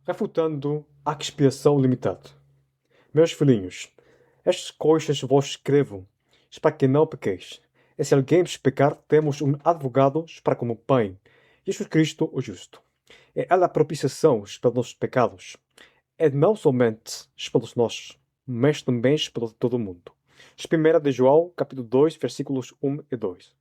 Refutando a expiação limitada. Meus filhinhos, estas coisas vos escrevo, para que não pequeis. E se alguém pecar, temos um advogado para como Pai, Jesus Cristo o justo. É ela a propiciação pelos nossos pecados. É não somente pelos nossos, mas também pelo de todo o mundo. 1 de João, capítulo 2, versículos 1 e 2.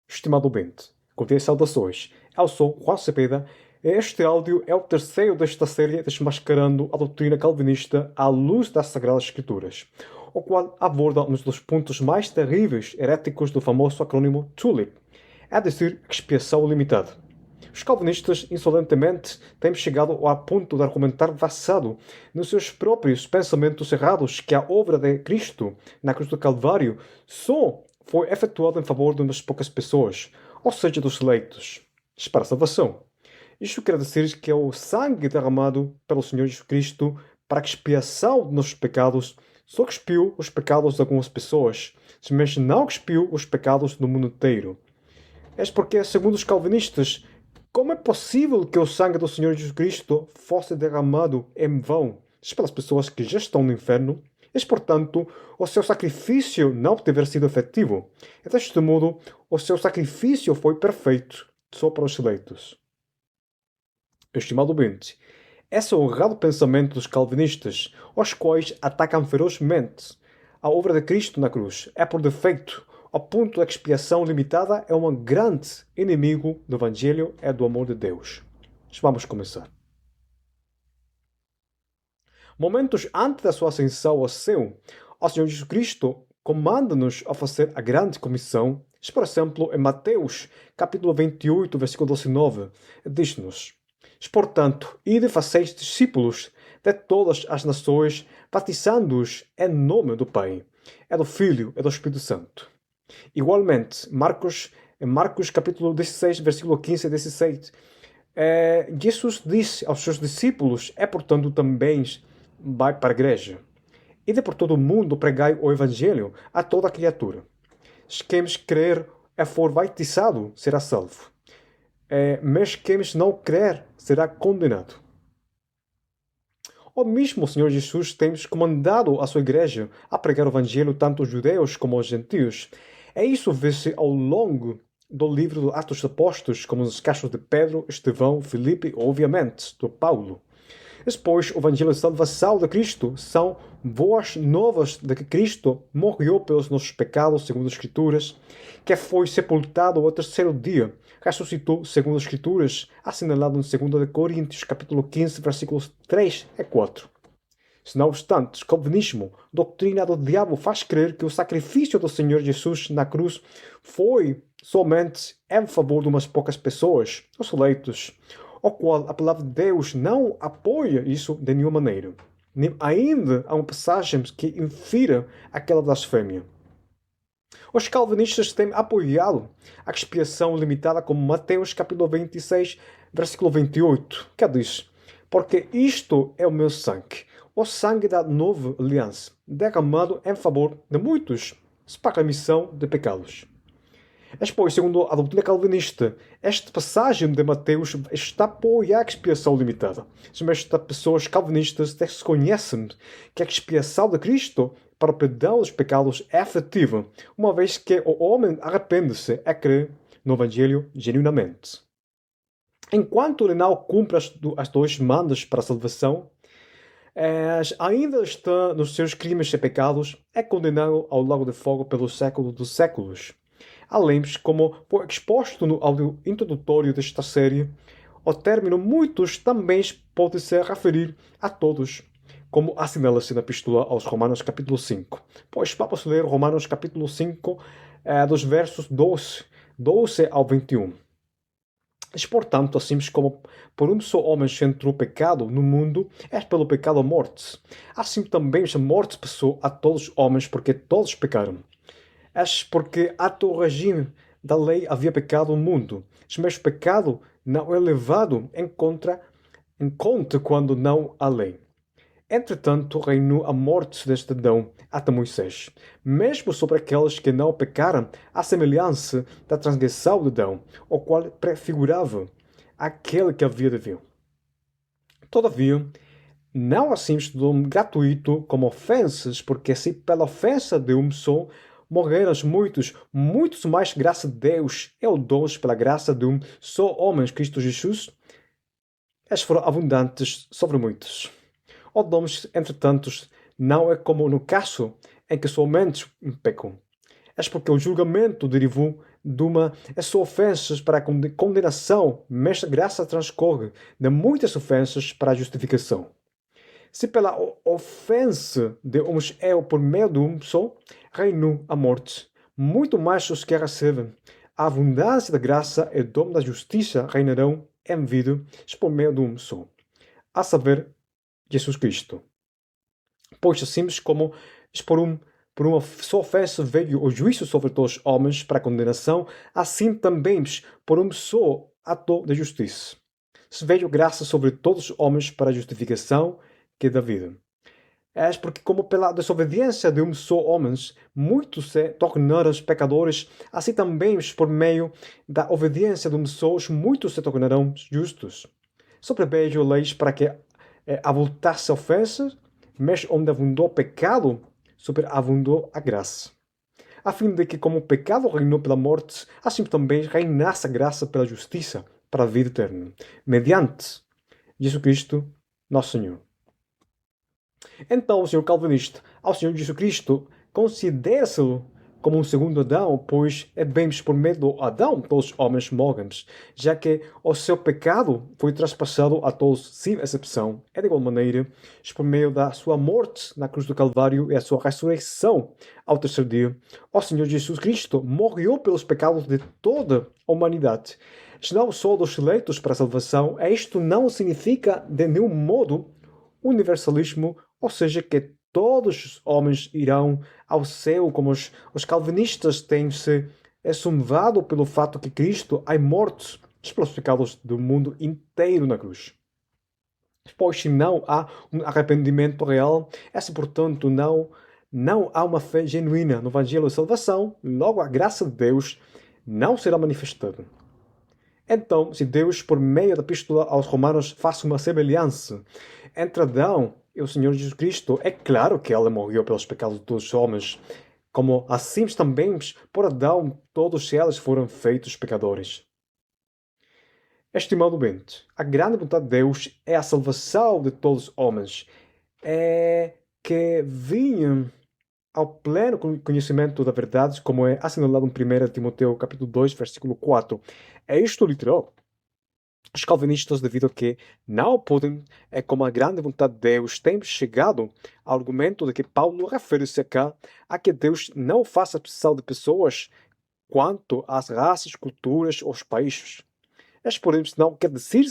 Estimado ouvinte, contém saudações. Eu sou Juan Cepeda e este áudio é o terceiro desta série Desmascarando a Doutrina Calvinista à Luz das Sagradas Escrituras, o qual aborda um dos pontos mais terríveis heréticos do famoso acrônimo TULIP, é dizer, expiação limitada. Os calvinistas, insolentemente, têm chegado ao ponto de argumentar basado nos seus próprios pensamentos errados que a obra de Cristo na cruz do Calvário só foi efetuada em favor de umas poucas pessoas, ou seja, dos eleitos, para a salvação. Isto quer dizer que é o sangue derramado pelo Senhor Jesus Cristo para a expiação de nossos pecados só expiou os pecados de algumas pessoas, mas não expiou os pecados do mundo inteiro. É porque, segundo os calvinistas, como é possível que o sangue do Senhor Jesus Cristo fosse derramado em vão pelas pessoas que já estão no inferno? E, portanto, o seu sacrifício não ter sido efetivo. E, deste modo, o seu sacrifício foi perfeito só para os eleitos. Estimado ouvinte, esse é o errado pensamento dos calvinistas, os quais atacam ferozmente a obra de Cristo na cruz. É por defeito, ao ponto da expiação limitada é um grande inimigo do Evangelho e do amor de Deus. Vamos começar. Momentos antes da sua ascensão ao céu, o Senhor Jesus Cristo comanda-nos a fazer a grande comissão. Por exemplo, em Mateus, capítulo 28, versículo 19, diz-nos: portanto, ide e fazeis discípulos de todas as nações, batizando-os em nome do Pai, e do Filho e do Espírito Santo. Igualmente, em Marcos capítulo 16, versículo 15 e 16, Jesus disse aos seus discípulos, portanto também vai para a igreja. Ide por todo o mundo pregai o Evangelho a toda a criatura. Quem crer e for batizado será salvo. Mas quem não crer será condenado. O mesmo Senhor Jesus tem comandado a sua igreja a pregar o Evangelho tanto aos judeus como aos gentios. E isso vê-se ao longo do livro dos Atos dos Apóstolos, como nos casos de Pedro, Estevão, Filipe e, obviamente, do Paulo. Depois, o Evangelho de salvação de Cristo são boas novas de que Cristo morreu pelos nossos pecados, segundo as Escrituras, que foi sepultado ao terceiro dia, ressuscitou, segundo as Escrituras, assinalado em 2 Coríntios, capítulo 15, versículos 3 e 4. Se não obstante, o calvinismo, doutrina do diabo, faz crer que o sacrifício do Senhor Jesus na cruz foi somente em favor de umas poucas pessoas, os eleitos, o qual a palavra de Deus não apoia isso de nenhuma maneira. Nem ainda há uma passagem que infira aquela blasfêmia. Os calvinistas têm apoiado a expiação limitada como Mateus capítulo 26, versículo 28, que diz: porque isto é o meu sangue, o sangue da nova aliança, derramado em favor de muitos, para a remissão de pecados. Pois, segundo a doutrina calvinista, esta passagem de Mateus está a apoiar a expiação limitada. Mas estas pessoas calvinistas desconhecem que a expiação de Cristo para o perdão dos pecados é efetiva, uma vez que o homem arrepende-se e crê no Evangelho genuinamente. Enquanto ele não cumpre as duas mandas para a salvação, ainda está nos seus crimes e pecados, é condenado ao lago de fogo pelos séculos dos séculos. Além, como foi exposto no áudio introdutório desta série, o término muitos também pode se referir a todos, como assinala-se na epístola aos Romanos capítulo 5. Pois vamos ler Romanos capítulo 5, dos versos 12 ao 21. Portanto, assim como por um só homem entrou o pecado no mundo, é pelo pecado a morte. Assim também a morte passou a todos os homens, porque todos pecaram. É porque até o regime da lei havia pecado no mundo, mas o pecado não é levado em conta quando não há lei. Entretanto, reinou a morte deste Adão até Moisés, mesmo sobre aqueles que não pecaram, à semelhança da transgressão de Adão, o qual prefigurava aquele que havia de vir. Todavia, não assim dom gratuito como ofensas, porque se pela ofensa de um só morreram muitos, muitos mais graça de Deus é o dom pela graça de um só homem, Cristo Jesus, as foram abundantes sobre muitos. O dom, entretanto, não é como no caso em que somente pecam. É porque o julgamento derivou de uma só ofensas para a condenação, mas a graça transcorre de muitas ofensas para a justificação. Se pela ofensa de uns é por meio de um só, reinou a morte, muito mais os que a recebem. A abundância da graça e o dom da justiça reinarão em vida por meio de um só, a saber, Jesus Cristo. Pois assim como por uma só ofensa veio o juízo sobre todos os homens para a condenação, assim também por um só ato de justiça. Se veio graça sobre todos os homens para a justificação que é da vida. É porque como pela desobediência de um só homem, muitos se tornaram pecadores, assim também por meio da obediência de um só, muitos se tornarão justos. Sobreveio leis para que avultasse a ofensa, mas onde abundou o pecado, superabundou a graça. A fim de que, como o pecado reinou pela morte, assim também reinasse a graça pela justiça, para a vida eterna, mediante Jesus Cristo, nosso Senhor. Então, o Senhor calvinista, ao Senhor Jesus Cristo, considera-se-lo como um segundo Adão, pois é bem por meio do Adão todos os homens morrem, já que o seu pecado foi traspassado a todos sem exceção. É de igual maneira, por meio da sua morte na cruz do Calvário e a sua ressurreição ao terceiro dia, o Senhor Jesus Cristo morreu pelos pecados de toda a humanidade, não só dos eleitos para a salvação. Isto não significa de nenhum modo universalismo, ou seja, que todos os homens irão ao céu, como os calvinistas têm se assombrado pelo fato que Cristo é morto pelos pecados do mundo inteiro na cruz. Pois se não há um arrependimento real, essa, portanto, não há uma fé genuína no Evangelho de salvação, logo a graça de Deus não será manifestada. Então, se Deus, por meio da Epístola aos Romanos, faz uma semelhança entre Adão e o Senhor Jesus Cristo, é claro que ele morreu pelos pecados de todos os homens, como assim também por Adão todos eles foram feitos pecadores. Estimado ouvinte, a grande vontade de Deus é a salvação de todos os homens, é que vinham ao pleno conhecimento da verdade, como é assinalado em 1 Timoteu capítulo 2, versículo 4. É isto literal. Os calvinistas, devido a que não podem, é como a grande vontade de Deus, têm chegado ao argumento de que Paulo refere-se cá a que Deus não faça exceção de pessoas quanto às raças, culturas ou países. Mas, por isso, não quer dizer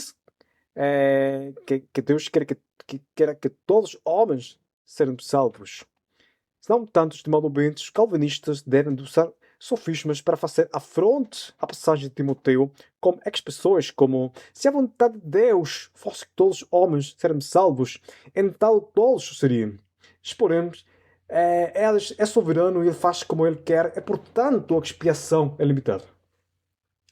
que Deus quer que todos os homens sejam salvos. Senão, tantos de maldobentos calvinistas devem usar sofismas para fazer afronte à passagem de Timoteu com expressões como se a vontade de Deus fosse que todos os homens sejam salvos, então todos seriam. Porém, ele é soberano e ele faz como ele quer, e portanto a expiação é limitada.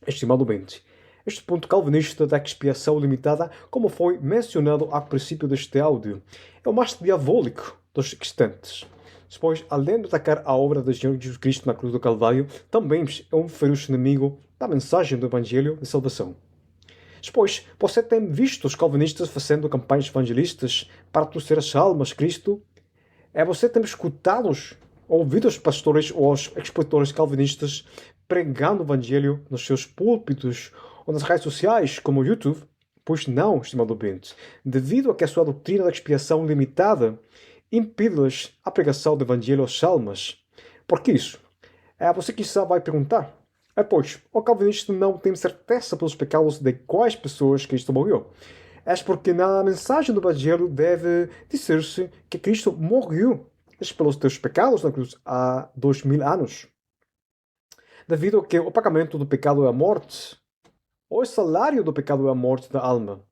Estimado ouvinte, este ponto calvinista da expiação limitada, como foi mencionado ao princípio deste áudio, é o mais diabólico dos existentes. Pois, além de atacar a obra do Senhor Jesus Cristo na cruz do Calvário, também é um feroz inimigo da mensagem do Evangelho de salvação. Pois, você tem visto os calvinistas fazendo campanhas evangelistas para trouxer as almas a Cristo? Você tem escutado, ouvido os pastores ou os expositores calvinistas pregando o Evangelho nos seus púlpitos ou nas redes sociais, como o YouTube? Pois não, estimado ouvinte. Devido a que a sua doutrina da expiação limitada impede-lhes a pregação do Evangelho às almas. Por que isso? Você quizá vai perguntar. Pois, o calvinista não tem certeza pelos pecados de quais pessoas Cristo morreu. É porque na mensagem do Evangelho deve dizer-se que Cristo morreu pelos teus pecados na cruz há 2000 anos. Devido a que o pagamento do pecado é a morte, o salário do pecado é a morte da alma.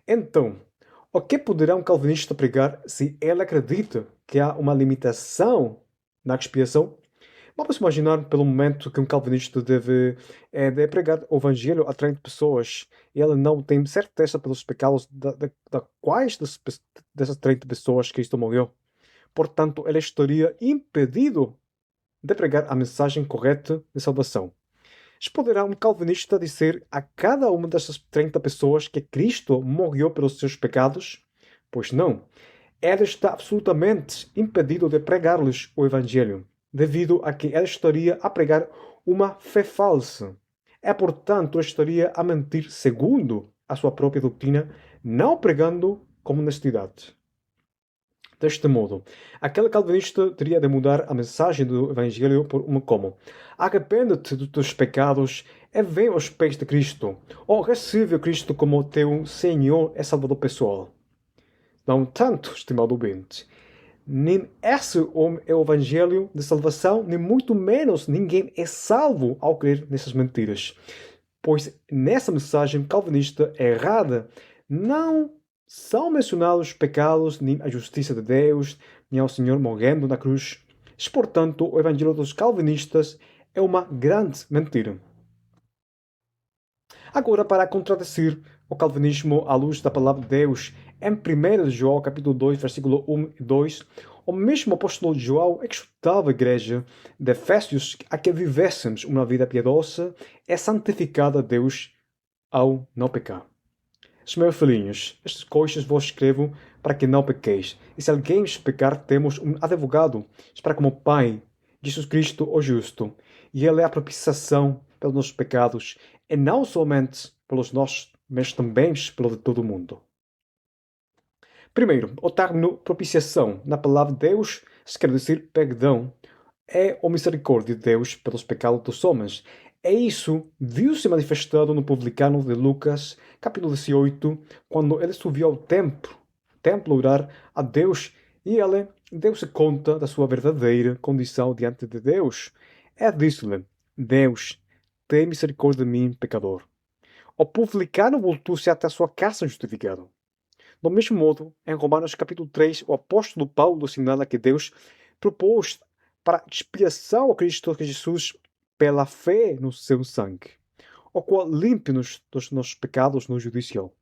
Então, O que poderá um calvinista pregar se ele acredita que há uma limitação na expiação? Vamos imaginar pelo momento que um calvinista de pregar o evangelho a 30 pessoas e ele não tem certeza pelos pecados da quais dessas 30 pessoas Cristo morreu. Portanto, ele estaria impedido de pregar a mensagem correta de salvação. Poderá um calvinista dizer a cada uma dessas 30 pessoas que Cristo morreu pelos seus pecados? Pois não. Ele está absolutamente impedido de pregar-lhes o Evangelho, devido a que ele estaria a pregar uma fé falsa. Portanto, ele estaria a mentir segundo a sua própria doutrina, não pregando com honestidade. Deste modo, aquele calvinista teria de mudar a mensagem do Evangelho por uma como: arrepende-te dos teus pecados e vem aos pés de Cristo, ou recebe Cristo como teu Senhor e Salvador pessoal. Não tanto, estimado ouvinte, nem esse é o Evangelho de salvação, nem muito menos ninguém é salvo ao crer nessas mentiras. Pois nessa mensagem calvinista errada não são mencionados os pecados, nem a justiça de Deus, nem ao Senhor morrendo na cruz. Portanto, o Evangelho dos calvinistas é uma grande mentira. Agora, para contradizer o calvinismo à luz da palavra de Deus, em 1 João capítulo 2, versículo 1 e 2, o mesmo apóstolo João exortava a igreja de Efésios a que vivêssemos uma vida piedosa e santificada a Deus ao não pecar. Os meus filhinhos, estas coisas vos escrevo para que não pequeis. E se alguém pecar, temos um advogado para como Pai, Jesus Cristo o justo. E ele é a propiciação pelos nossos pecados, e não somente pelos nossos, mas também pelo de todo o mundo. Primeiro, o termo propiciação, na palavra Deus, se quer dizer perdão, é a misericórdia de Deus pelos pecados dos homens. Isso viu-se manifestado no publicano de Lucas, capítulo 18, quando ele subiu ao templo orar a Deus, e ele deu-se conta da sua verdadeira condição diante de Deus. Disse-lhe: Deus, tem misericórdia de mim, pecador. O publicano voltou-se até a sua casa justificado. Do mesmo modo, em Romanos capítulo 3, o apóstolo Paulo assinala que Deus propôs para expiação a Cristo Jesus pela fé no seu sangue, o qual limpa-nos dos nossos pecados no judicial.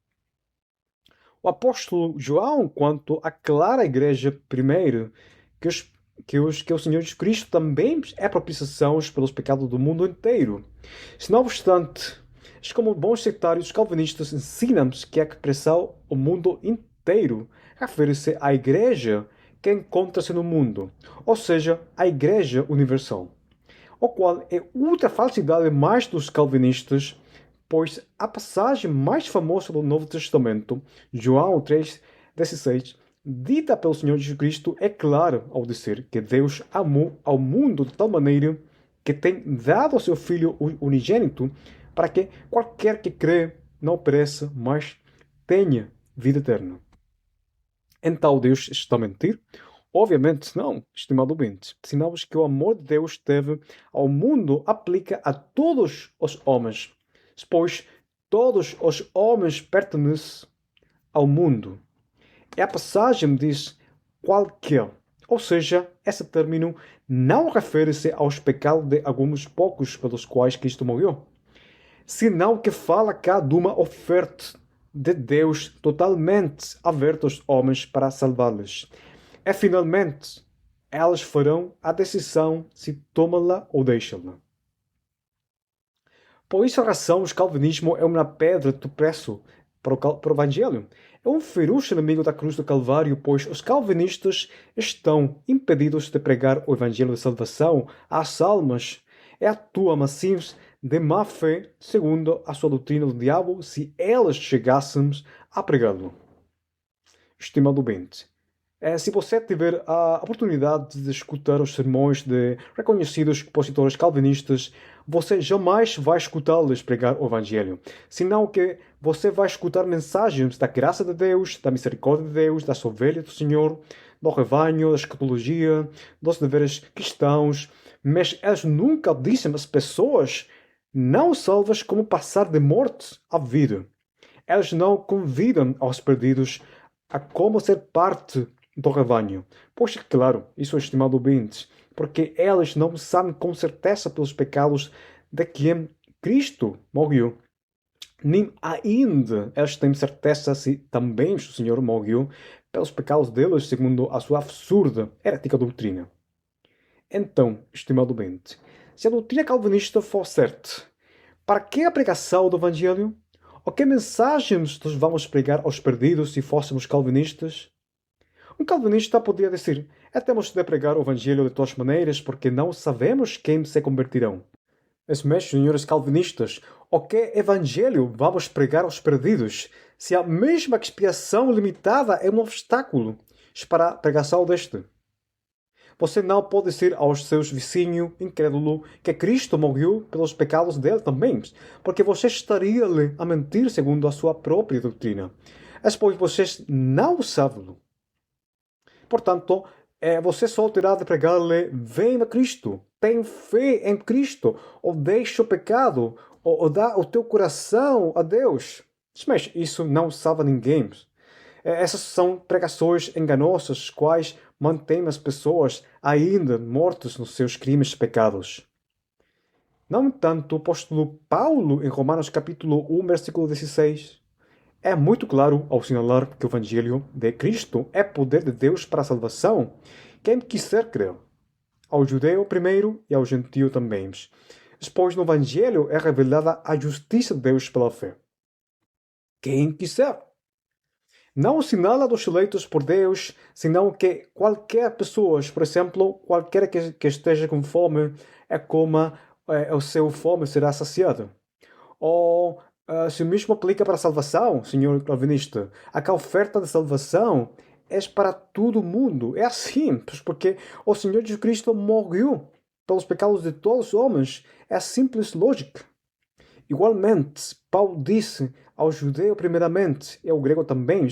O apóstolo João, quanto aclara a igreja primeiro que o Senhor Jesus Cristo também é propiciação pelos pecados do mundo inteiro. Não obstante, como bons sectários calvinistas ensinam-nos que a expressão o mundo inteiro refere-se à igreja que encontra-se no mundo, ou seja, a igreja universal, o qual é outra falsidade mais dos calvinistas, pois a passagem mais famosa do Novo Testamento, João 3,16, dita pelo Senhor Jesus Cristo, é clara ao dizer que Deus amou ao mundo de tal maneira que tem dado ao seu Filho unigênito para que qualquer que crê não pereça, mas tenha vida eterna. Então Deus está a mentir? Obviamente não, estimado ouvinte. Ensinamos que o amor de Deus teve ao mundo aplica a todos os homens, pois todos os homens pertencem ao mundo. E a passagem diz qualquer, ou seja, esse término não refere-se aos pecados de alguns poucos pelos quais Cristo morreu, senão que fala cá de uma oferta de Deus totalmente aberta aos homens para salvá-los. E finalmente, elas farão a decisão se tomá-la ou deixá-la. Por essa razão, o calvinismo é uma pedra de tropeço para o Evangelho. É um feroz inimigo da cruz do Calvário, pois os calvinistas estão impedidos de pregar o Evangelho de salvação às almas e atuam assim de má fé, segundo a sua doutrina do diabo, se elas chegássemos a pregá-lo. Estimado ouvinte, se você tiver a oportunidade de escutar os sermões de reconhecidos expositores calvinistas, você jamais vai escutá-los pregar o Evangelho, senão que você vai escutar mensagens da graça de Deus, da misericórdia de Deus, da ovelha do Senhor, do rebanho, da escatologia, dos deveres cristãos, mas eles nunca dizem às pessoas não salvas como passar de morte à vida. Eles não convidam aos perdidos a como ser parte do rebanho. Pois, claro, isso é estimado ouvinte, porque elas não sabem com certeza pelos pecados de quem Cristo morreu. Nem ainda eles têm certeza se também o Senhor morreu pelos pecados deles, segundo a sua absurda, herética doutrina. Então, estimado ouvinte, se a doutrina calvinista for certa, para que a pregação do Evangelho? Ou que mensagens nós vamos pregar aos perdidos se fôssemos calvinistas? Um calvinista poderia dizer: temos de pregar o Evangelho de todas maneiras porque não sabemos quem se convertirão. Mas, meus senhores calvinistas, o que Evangelho vamos pregar aos perdidos se a mesma expiação limitada é um obstáculo para a pregação deste? Você não pode dizer aos seus vizinhos incrédulo que Cristo morreu pelos pecados dele também, porque você estaria-lhe a mentir segundo a sua própria doutrina. Mas pois vocês não sabem. Portanto, você só terá de pregar-lhe: vem a Cristo, tem fé em Cristo, ou deixa o pecado, ou dá o teu coração a Deus. Mas isso não salva ninguém. Essas são pregações enganosas, quais mantêm as pessoas ainda mortas nos seus crimes e pecados. No entanto, o apóstolo Paulo, em Romanos capítulo 1, versículo 16, é muito claro ao assinalar que o Evangelho de Cristo é poder de Deus para a salvação, quem quiser crer, ao judeu primeiro e ao gentio também. Pois no Evangelho é revelada a justiça de Deus pela fé. Quem quiser. Não assinala dos eleitos por Deus, senão que qualquer pessoa, por exemplo, qualquer que esteja com fome, coma, o seu fome será saciado. Ou se o mesmo aplica para a salvação, senhor calvinista, a oferta de salvação é para todo o mundo. É assim, porque o Senhor Jesus Cristo morreu pelos pecados de todos os homens. É simples lógica. Igualmente, Paulo disse ao judeu primeiramente, e ao grego também,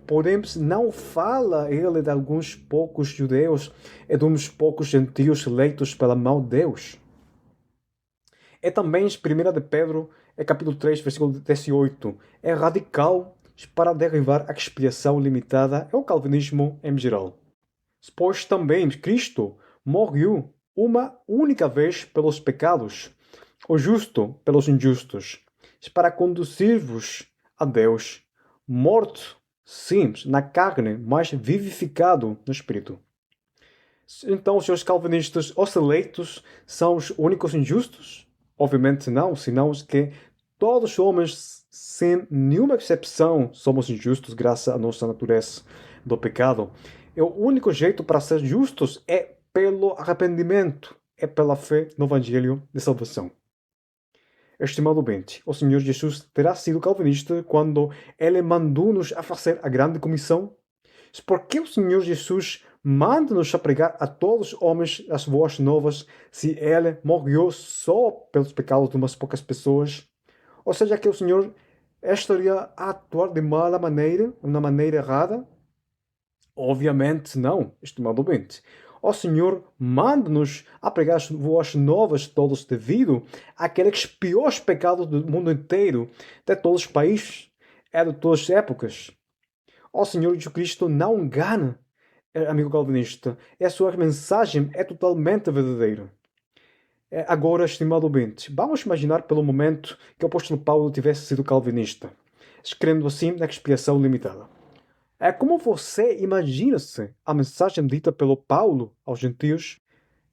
porém não fala ele de alguns poucos judeus e de uns poucos gentios eleitos pela mão de Deus. É também 1 de Pedro, capítulo 3, versículo 18. É radical para derribar a expiação limitada e o calvinismo em geral. Pois também Cristo morreu uma única vez pelos pecados, o justo pelos injustos, para conduzir-vos a Deus, morto, sim, na carne, mas vivificado no Espírito. Então, os seus calvinistas, os eleitos, são os únicos injustos? Obviamente não, senão que todos os homens, sem nenhuma exceção, somos injustos graças à nossa natureza do pecado. E o único jeito para ser justos é pelo arrependimento, é pela fé no Evangelho de salvação. Estimado ouvinte, o Senhor Jesus terá sido calvinista quando ele mandou-nos a fazer a grande comissão? Por que o Senhor Jesus manda-nos a pregar a todos os homens as boas novas se ele morreu só pelos pecados de umas poucas pessoas? Ou seja, que o Senhor estaria a atuar de mala maneira, uma maneira errada? Obviamente não, estimado ouvinte. O Senhor manda-nos a pregar as boas novas todos devido àqueles piores pecados do mundo inteiro, de todos os países e de todas as épocas. O Senhor Jesus Cristo não engana, amigo calvinista. A sua mensagem é totalmente verdadeira. Agora, estimado ouvinte, vamos imaginar pelo momento que o apóstolo Paulo tivesse sido calvinista, escrevendo assim na expiação limitada. Como você imagina-se a mensagem dita pelo Paulo aos gentios?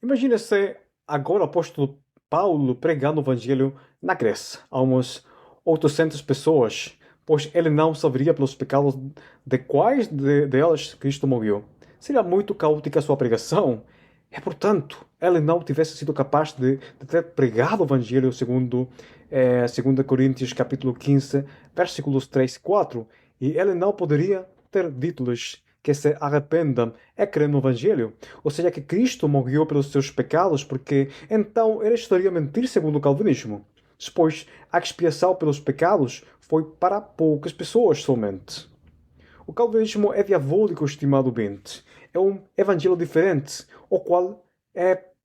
Imagina-se agora o apóstolo Paulo pregando o evangelho na Grécia, a umas 800 pessoas, pois ele não saberia pelos pecados de quais delas Cristo morreu. Seria muito caótica a sua pregação. E, portanto, ele não tivesse sido capaz de ter pregado o evangelho segundo 2 Coríntios capítulo 15, versículos 3 e 4, e ele não poderia ter dito-lhes que se arrependam e creem no Evangelho. Ou seja, que Cristo morreu pelos seus pecados, porque então ele estaria a mentir segundo o calvinismo. Pois a expiação pelos pecados foi para poucas pessoas somente. O calvinismo é diabólico, estimado ouvinte. É um evangelho diferente, o qual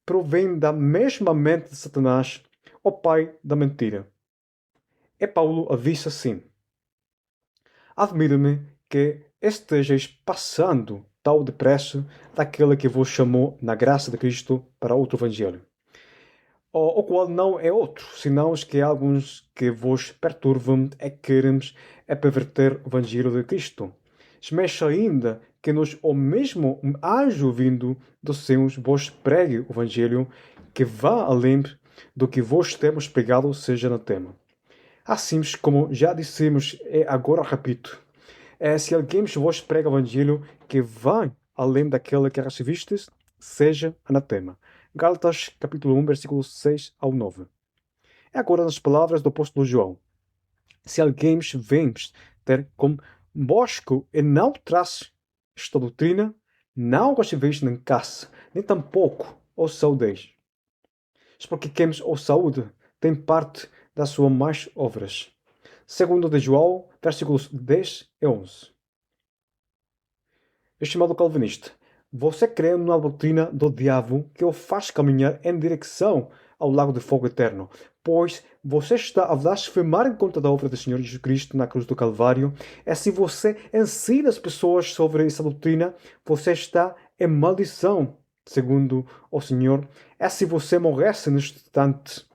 provém da mesma mente de Satanás, o pai da mentira. E Paulo avisa assim: admira-me que estejais passando tal depressa daquele que vos chamou na graça de Cristo para outro evangelho, o qual não é outro, senão os que alguns que vos perturbam e queremos perverter o evangelho de Cristo. Mas ainda que nos o mesmo anjo vindo dos céus vos pregue o evangelho que vá além do que vos temos pregado, seja anatema. Assim como já dissemos e agora repito, se alguém vos prega o evangelho que vai além daquele que recevistes, seja anatema. Gálatas capítulo 1, versículos 6 ao 9. E agora nas palavras do apóstolo João. Se alguém vem ter convosco e não traz esta doutrina, não recebeis nem caça, nem tampouco os saudeis. Porque quem o saúde tem parte das suas más obras. Segundo de João, versículos 10 e 11. Estimado calvinista, você crê numa doutrina do diabo que o faz caminhar em direção ao lago de fogo eterno, pois você está a blasfemar contra a obra do Senhor Jesus Cristo na cruz do Calvário, e se você ensina as pessoas sobre essa doutrina, você está em maldição, segundo o Senhor, e se você morresse neste instante,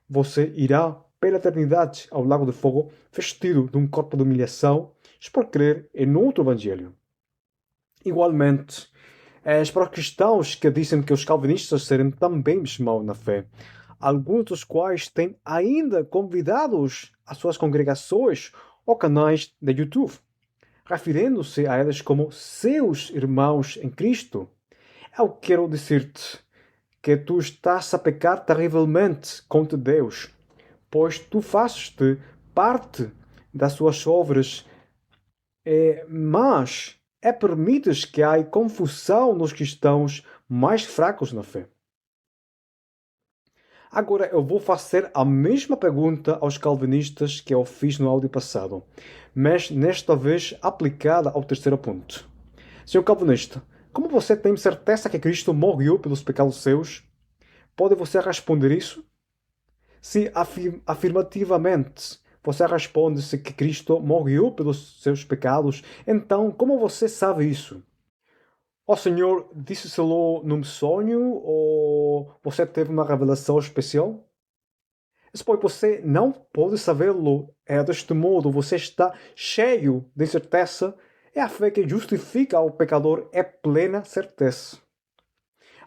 você irá pela eternidade ao lago de fogo vestido de um corpo de humilhação, por crer em outro evangelho. Igualmente, para os cristãos que dizem que os calvinistas serem também maus na fé, alguns dos quais têm ainda convidados as suas congregações ou canais de YouTube, referindo-se a eles como seus irmãos em Cristo. Eu quero dizer-te que tu estás a pecar terrivelmente contra Deus, pois tu fazes-te parte das suas obras, mas permites que haja confusão nos cristãos mais fracos na fé. Agora eu vou fazer a mesma pergunta aos calvinistas que eu fiz no áudio passado, mas nesta vez aplicada ao terceiro ponto. Senhor calvinista, como você tem certeza que Cristo morreu pelos pecados seus? Pode você responder isso? Se afirmativamente você responde-se que Cristo morreu pelos seus pecados, então como você sabe isso? O Senhor disse-lo num sonho ou você teve uma revelação especial? Pois você não pode sabê-lo. Deste modo você está cheio de certeza e a fé que justifica o pecador é plena certeza.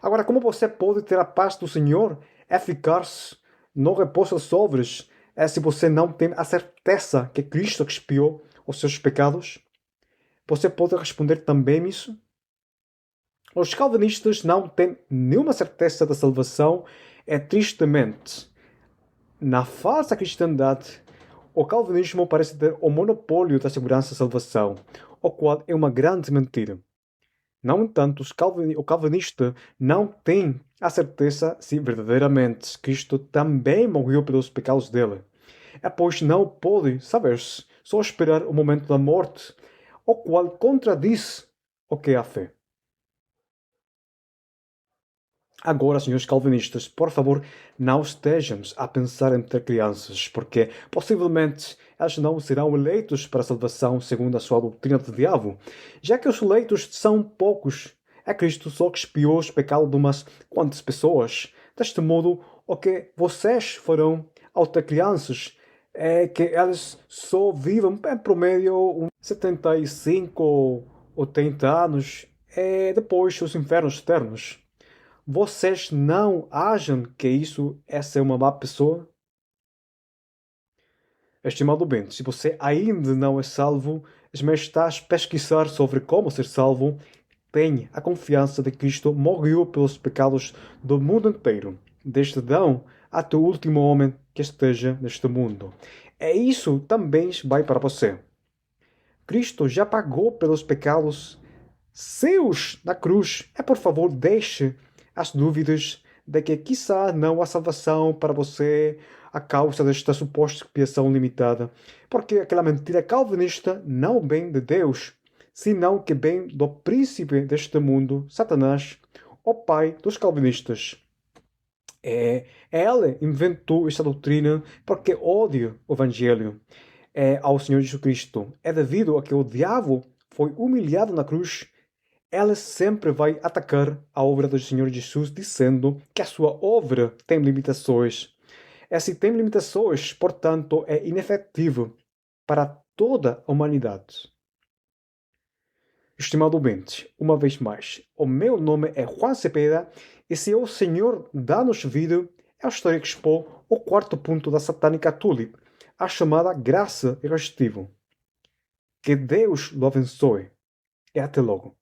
Agora, como você pode ter a paz do Senhor e ficar-se no repouso das obras se você não tem a certeza que Cristo expiou os seus pecados? Você pode responder também isso? Os calvinistas não têm nenhuma certeza da salvação e, tristemente, na falsa cristandade, o calvinismo parece ter o monopólio da segurança da salvação, o qual é uma grande mentira. No entanto, o calvinista não tem a certeza se verdadeiramente Cristo também morreu pelos pecados dele. Pois não pode saber-se, só esperar o momento da morte, o qual contradiz o que é a fé. Agora, senhores calvinistas, por favor, não estejamos a pensar em ter crianças, porque possivelmente elas não serão eleitos para a salvação segundo a sua doutrina do diabo, já que os eleitos são poucos. Cristo só expiou os pecados de umas quantas pessoas. Deste modo, o que vocês farão ao ter crianças é que elas só vivam em promédio 75 ou 80 anos e depois os infernos eternos. Vocês não acham que isso é ser uma má pessoa? Estimado bem, se você ainda não é salvo, mas estás a pesquisar sobre como ser salvo, tenha a confiança de que Cristo morreu pelos pecados do mundo inteiro, desde Adão até o último homem que esteja neste mundo. E isso também vai para você. Cristo já pagou pelos pecados seus na cruz. Por favor, deixe as dúvidas de que quizá não há salvação para você a causa desta suposta expiação limitada, porque aquela mentira calvinista não vem de Deus, senão que vem do príncipe deste mundo, Satanás, o pai dos calvinistas. Ele inventou esta doutrina porque odia o Evangelho ao Senhor Jesus Cristo. É devido a que o diabo foi humilhado na cruz, ela sempre vai atacar a obra do Senhor Jesus, dizendo que a sua obra tem limitações. E se tem limitações, portanto, é inefetivo para toda a humanidade. Estimado ouvinte, uma vez mais, o meu nome é Juan Cepeda e se o Senhor dá-nos vida, eu estarei a expor o quarto ponto da satânica tulip, a chamada graça irresistível. Que Deus lo abençoe e até logo.